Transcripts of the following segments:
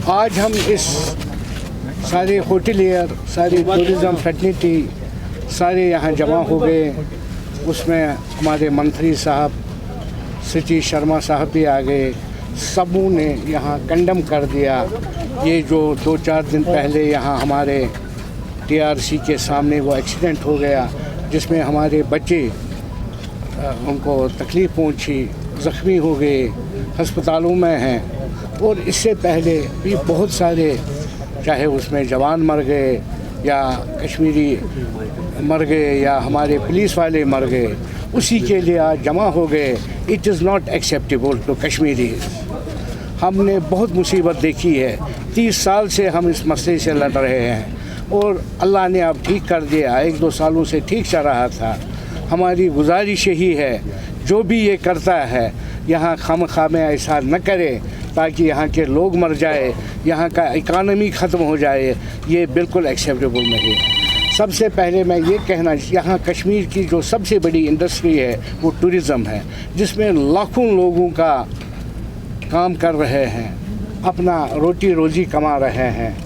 आज हम इस सारे होटलियर, सारी टूरिज़म फैसिलिटी सारे यहाँ जमा हो गए। उसमें हमारे मंत्री साहब सिटी शर्मा साहब भी आ गए। सबों ने यहाँ कंडम कर दिया ये जो 2-4 दिन पहले यहाँ हमारे TRC के सामने वो एक्सीडेंट हो गया जिसमें हमारे बच्चे उनको तकलीफ़ पहुँची, ज़ख्मी हो गए, हस्पतालों में हैं। और इससे पहले भी बहुत सारे, चाहे उसमें जवान मर गए या कश्मीरी मर गए या हमारे पुलिस वाले मर गए, उसी के लिए आज जमा हो गए। It is not acceptable to Kashmiris. हमने बहुत मुसीबत देखी है, 30 साल से हम इस मसले से लड़ रहे हैं और अल्लाह ने अब ठीक कर दिया। 1-2 सालों से ठीक चल रहा था। हमारी गुजारिश यही है, जो भी ये करता है यहाँ खामखा में ऐसा न करे ताकि यहाँ के लोग मर जाए, यहाँ का इकानमी ख़त्म हो जाए। ये बिल्कुल एक्सेप्टेबल नहीं है। सबसे पहले मैं ये कहना, यहाँ कश्मीर की जो सबसे बड़ी इंडस्ट्री है वो टूरिज़म है, जिसमें लाखों लोगों का काम कर रहे हैं, अपना रोटी रोज़ी कमा रहे हैं।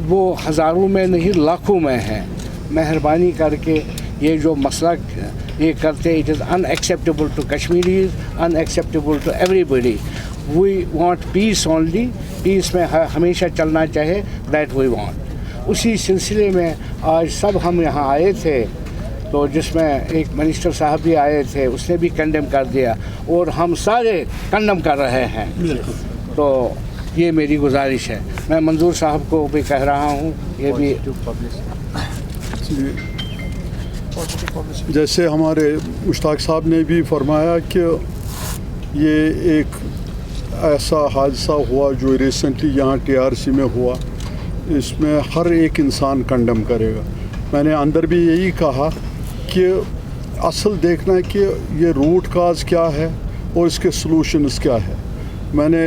वो हज़ारों में नहीं लाखों में हैं। मेहरबानी करके ये जो मसला ये करते, it is unacceptable to Kashmiris, unacceptable to everybody. We want peace only, peace में हमेशा चलना चाहे, दैट वी वांट। उसी सिलसिले में आज सब हम यहाँ आए थे, तो जिसमें एक मिनिस्टर साहब भी आए थे, उसने भी कंडेम कर दिया और हम सारे कंडेम कर रहे हैं। तो ये मेरी गुजारिश है। मैं मंजूर साहब को भी कह रहा हूँ, ये भी जैसे हमारे मुश्ताक साहब ने भी फरमाया कि ये एक ऐसा हादसा हुआ जो रिसेंटली यहाँ TRC में हुआ, इसमें हर एक इंसान कंडम करेगा। मैंने अंदर भी यही कहा कि असल देखना है कि ये रूट काज क्या है और इसके सॉल्यूशंस क्या है। मैंने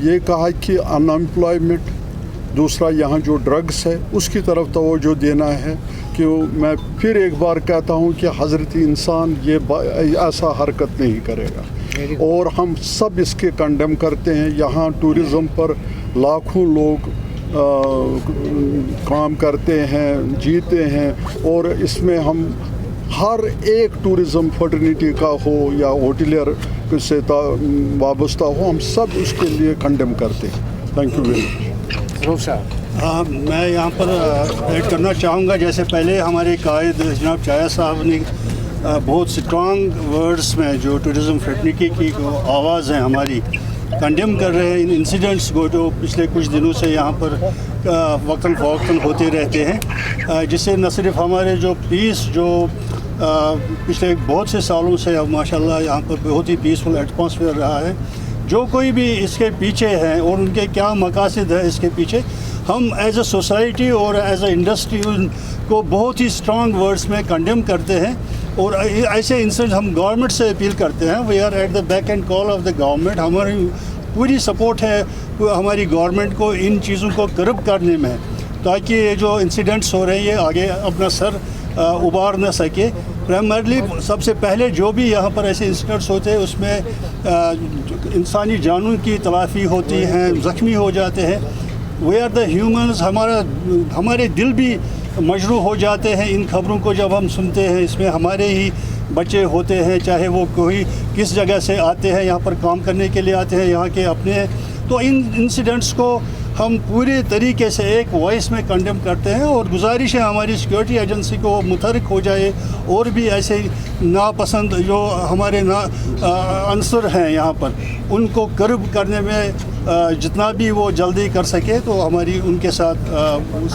ये कहा कि अनएम्प्लॉयमेंट, दूसरा यहाँ जो ड्रग्स है उसकी तरफ तवज्जो देना है। कि मैं फिर एक बार कहता हूँ कि हज़रत इंसान ये ऐसा हरकत नहीं करेगा और हम सब इसके कंडेम करते हैं। यहाँ टूरिज़म पर लाखों लोग काम करते हैं, जीते हैं और इसमें हम हर एक टूरिज़म फर्टिलिटी का हो या होटलियर से वाबस्ता हो, हम सब उसके लिए कंडेम करते हैं। Thank you very much. मैं यहाँ पर ऐड करना चाहूँगा, जैसे पहले हमारे कायद जनाब चाया साहब ने बहुत स्ट्रॉन्ग वर्ड्स में जो टूरिज़म फर्टिलिटी की आवाज़ है हमारी, कंडेम कर रहे हैं इन इंसिडेंट्स को जो पिछले कुछ दिनों से यहाँ पर वक्तन फ़वक्तन होते रहते हैं, जिससे न सिर्फ हमारे जो पीस जो पिछले बहुत से सालों से अब माशाल्लाह यहाँ पर बहुत ही पीसफुल एटमॉस्फेयर रहा है। जो कोई भी इसके पीछे हैं और उनके क्या मकासद है इसके पीछे, हम एज अ सोसाइटी और एज अ इंडस्ट्री को बहुत ही स्ट्रॉन्ग वर्ड्स में कंडेम करते हैं। और ऐसे इंसिडेंट हम गवर्नमेंट से अपील करते हैं। We are at the back end call of the government. हमारी पूरी सपोर्ट है हमारी गवर्नमेंट को इन चीज़ों को कर्ब करने में, ताकि ये जो इंसिडेंट्स हो रहे हैं ये आगे अपना सर उबार न सके। प्राइमरली सबसे पहले जो भी यहाँ पर ऐसे इंसिडेंट्स होते हैं उसमें इंसानी जानों की तलाफ़ी होती हैं, ज़ख्मी हो जाते हैं। वी आर द ह्यूमन्स, हमारे दिल भी मजरू हो जाते हैं इन खबरों को जब हम सुनते हैं। इसमें हमारे ही बच्चे होते हैं, चाहे वो कोई किस जगह से आते हैं, यहाँ पर काम करने के लिए आते हैं, यहाँ के अपने। तो इन इंसिडेंट्स को हम पूरे तरीके से एक वॉइस में कंडेम करते हैं और गुजारिश है हमारी सिक्योरिटी एजेंसी को मुतहरिक हो जाए और भी ऐसे नापसंद जो हमारे अंसर हैं यहाँ पर, उनको कर्ब करने में जितना भी वो जल्दी कर सके तो हमारी उनके साथ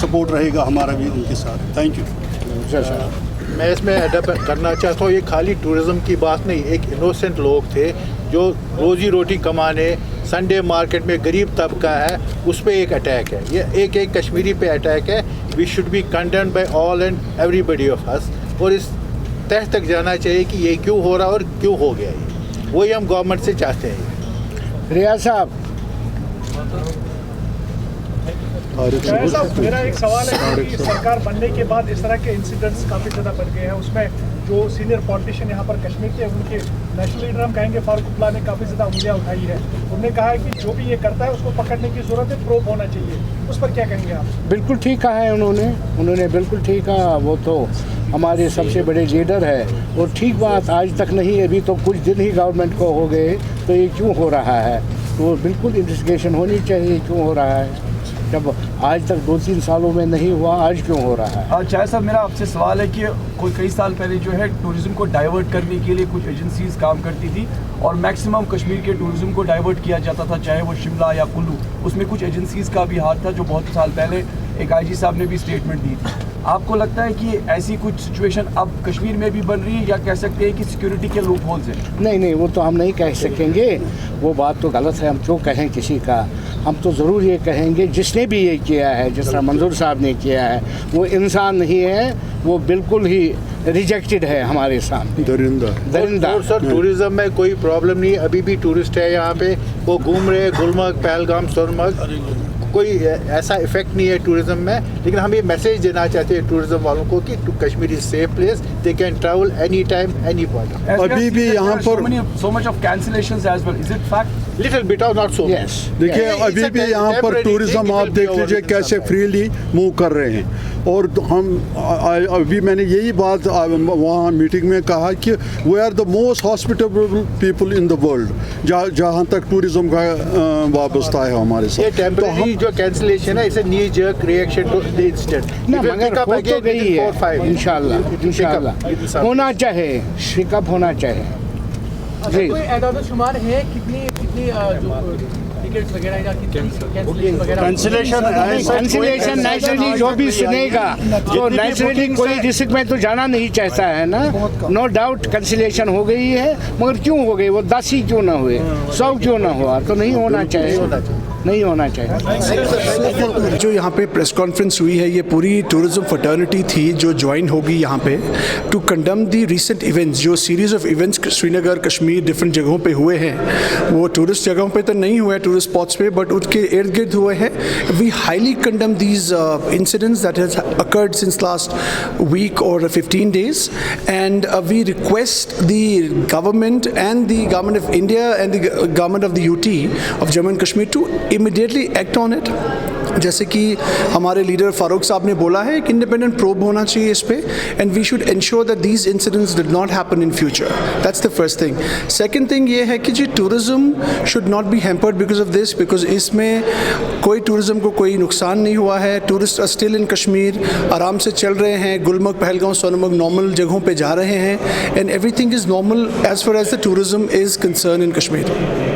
सपोर्ट रहेगा, हमारा भी उनके साथ। Thank you. मैं इसमें एडप्ट करना चाहता हूँ, ये खाली टूरिज़म की बात नहीं, एक इनोसेंट लोग थे जो रोज़ी रोटी कमाने संडे मार्केट में गरीब तबका है, उस पर एक अटैक है। ये एक कश्मीरी पे अटैक है। We should be condemned by all and everybody of us. और इस तह तक जाना चाहिए कि ये क्यों हो रहा और क्यों हो गया, ये वही हम गवर्नमेंट से चाहते हैं। रियाज साहब, हारिस साहब मेरा एक सवाल है कि सरकार बनने के बाद इस तरह के इंसिडेंट्स काफ़ी ज़्यादा बढ़ गए हैं, उसमें जो सीनियर पॉलिटिशियन यहाँ पर कश्मीर के उनके नेशनल लीडर हम कहेंगे फारूक अब्दुल्ला ने काफ़ी ज़्यादा उंगलियाँ उठाई है। उन्होंने कहा है कि जो भी ये करता है उसको पकड़ने की ज़रूरत है, प्रोब होना चाहिए। उस पर क्या कहेंगे आप? बिल्कुल ठीक कहा है उन्होंने बिल्कुल ठीक कहा। वो तो हमारे सबसे बड़े लीडर है और ठीक बात आज तक नहीं, अभी तो कुछ दिन ही गवर्नमेंट को हो गए, तो ये क्यों हो रहा है? तो बिल्कुल इन्वेस्टिगेशन होनी चाहिए क्यों हो रहा है, जब आज तक 2-3 सालों में नहीं हुआ, आज क्यों हो रहा है? चाहे साहब मेरा आपसे सवाल है कि कई साल पहले जो है टूरिज़्म को डाइवर्ट करने के लिए कुछ एजेंसीज काम करती थी और मैक्सिमम कश्मीर के टूरिज़्म को डाइवर्ट किया जाता था, चाहे वो शिमला या कुल्लू, उसमें कुछ एजेंसीज का भी हाथ था, जो बहुत साल पहले एक आईजी साहब ने भी स्टेटमेंट दी थी। आपको लगता है कि ऐसी कुछ सिचुएशन अब कश्मीर में भी बन रही है, या कह सकते हैं कि सिक्योरिटी के लूप होल्स हैं? नहीं, वो तो हम नहीं कह सकेंगे, वो बात तो गलत है। हम क्यों कहें किसी का? हम तो ज़रूर ये कहेंगे जिसने भी ये किया है, जिस तरह मंजूर साहब ने किया है, वो इंसान नहीं है, वो बिल्कुल ही रिजेक्टेड है हमारे सामने, दरिंदा। और सर टूरिज्म में कोई प्रॉब्लम नहीं, अभी भी टूरिस्ट है यहाँ पे, वो घूम रहे हैं गुलमर्ग, पहलगाम, सोनमर्ग, कोई ऐसा इफेक्ट नहीं है टूरिज्म में। लेकिन हम ये मैसेज देना चाहते हैं टूरिज्म वालों को कि Kashmir is safe place, they can travel any time any point. अभी भी यहाँ पर so much of cancellations as well. Is it fact? Little bit और नॉट सो Yes. देखिए अभी भी यहाँ पर टूरिज्म आप देख लीजिए कैसे फ्रीली मूव कर रहे हैं। और हम अभी मैंने यही बात वहाँ मीटिंग में कहा कि we are the most hospitable people in the world जहाँ तक टूरिज्म का वाबस्ता है हमारे ये साथ। टेम्परेरी जो कैंसिलेशन है, it's a knee jerk reaction to the incident. ना मगर हो तो गई है, इंशाल्लाह होना चाहिए, शिकअप होना चाहिए। जी कोई एदाद-ओ-शुमार है कितनी जो टिकट्स वगैरह या कितनी कैंसिलेशन वगैरह? कैंसिलेशन नेचुरली जो भी सुनेगा तो नेचुरली कोई डिस्ट्रिक्ट में तो जाना नहीं चाहता है ना, नो डाउट कैंसिलेशन हो गई है, मगर क्यों हो गई? वो 10 ही क्यों ना हुए, 100 क्यों ना हुआ? तो नहीं होना चाहिए। जो यहाँ पे प्रेस कॉन्फ्रेंस हुई है, ये पूरी टूरिज्म फर्टर्निटी थी जो ज्वाइन होगी यहाँ पे to condemn the recent events, जो series of events Srinagar, Kashmir, different जगहों पे हुए हैं। वो टूरिस्ट जगहों पे तो नहीं हुए, टूरिस्ट स्पॉट्स पे, बट उसके इर्द गिर्द हुए हैं। We highly condemn these incidents that has occurred since last week और 15 days, and we request the government and the government of India and the government of the UT of Jammu and Kashmir to immediately act on it. जैसे कि हमारे leader Farooq साहब ने बोला है कि independent probe होना चाहिए इस पे, and we should ensure that these incidents did not happen in future. That's the first thing. Second thing ये है कि जी tourism should not be hampered because of this, because इसमें कोई टूरिज्म को कोई नुकसान नहीं हुआ है। Tourist are still in Kashmir, आराम से चल रहे हैं, गुलमर्ग, पहलगाम, सोनमर्ग नॉर्मल जगहों पे जा रहे हैं, and everything is normal as far as the tourism is concern in Kashmir.